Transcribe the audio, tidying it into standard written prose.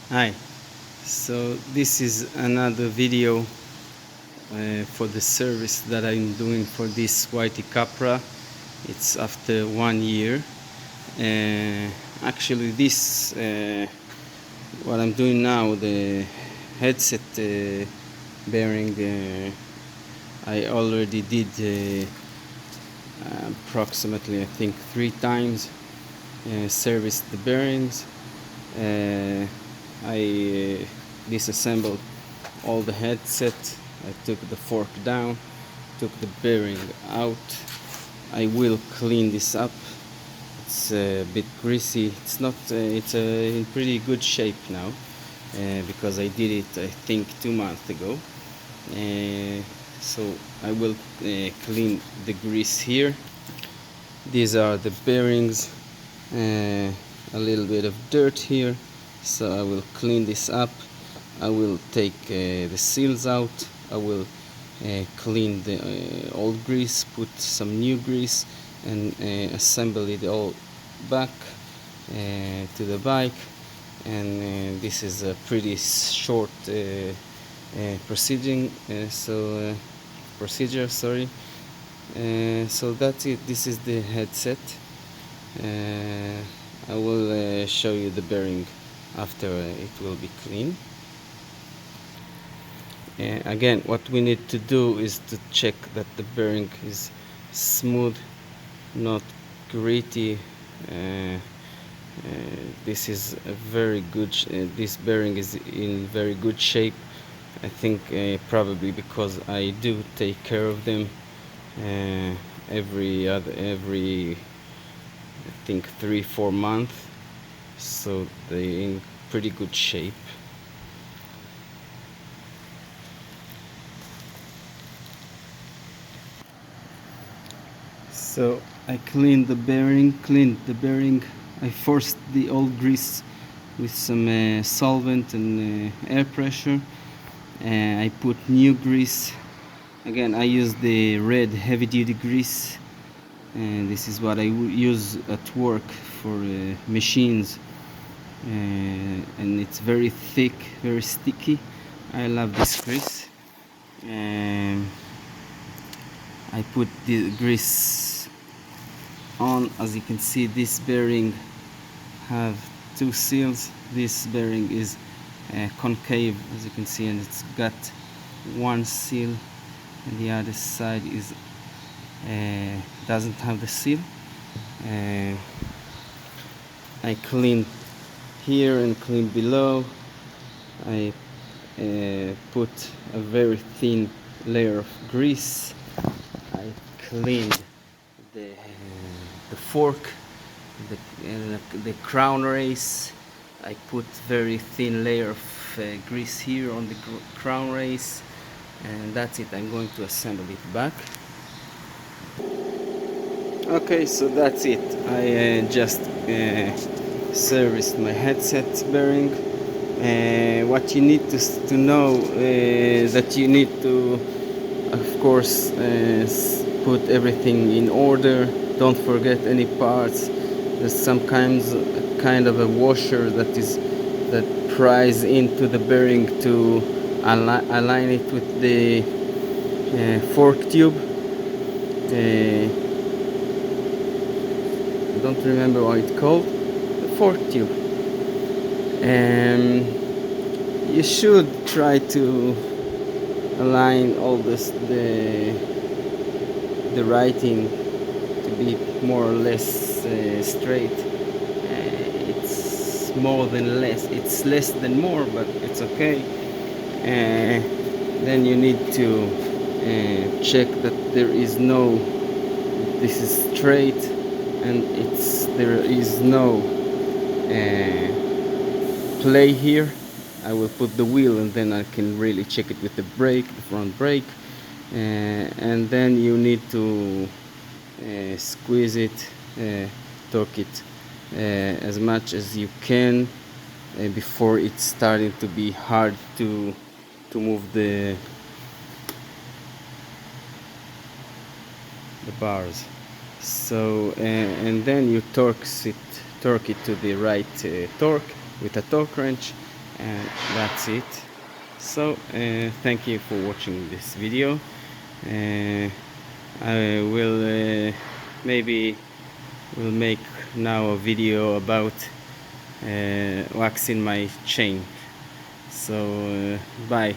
Hi, so this is another video for the service that I'm doing for this whitey capra. It's after 1 year. Actually this what I'm doing now, the headset bearing, I already did approximately, I think, 3 times serviced the bearings. I disassembled all the headset. I took the fork down, took the bearing out. I will clean this up. It's a bit greasy. It's not. It's in pretty good shape now because I did it, I think, 2 months ago. So I will clean the grease here. These are the bearings. A little bit of dirt here, so I will clean this up. I will take the seals out. I will clean the old grease, put some new grease, and assemble it all back to the bike. And this is a pretty short procedure, sorry. So that's it. This is the headset. I will show you the bearing after it will be clean. Again, what we need to do is to check that the bearing is smooth, not gritty. This is a very good. This bearing is in very good shape. I think probably because I do take care of them every I think 3-4 months, so they're in pretty good shape. So I cleaned the bearing. I forced the old grease with some solvent and air pressure. I put new grease. Again, I use the red heavy duty grease, and this is what I use at work for machines, and it's very thick, very sticky. I love this grease. I put the grease on. As you can see, this bearing have 2 seals. This bearing is concave, as you can see, and it's got 1 seal, and the other side is doesn't have the seal. I clean here and clean below. I put a very thin layer of grease. I cleaned the fork, the crown race. I put very thin layer of grease here on the crown race, and that's it. I'm going to assemble it back. Okay, so that's it. I just serviced my headset bearing. What you need to know that you need to, of course, put everything in order. Don't forget any parts. There's some kind of a washer that pries into the bearing to align it with the fork tube. I don't remember what it's called. The fork tube. You should try to align all this, the writing, to be more or less straight. It's more than less. It's less than more, but it's okay. Then you need to check that there is no. This is straight, and there is no play here. I will put the wheel, and then I can really check it with the brake, the front brake, and then you need to squeeze it, torque it as much as you can before it's starting to be hard to move the bars. So and then you torque it to the right torque with a torque wrench, and that's it. So thank you for watching this video. I will maybe will make now a video about waxing my chain. So bye.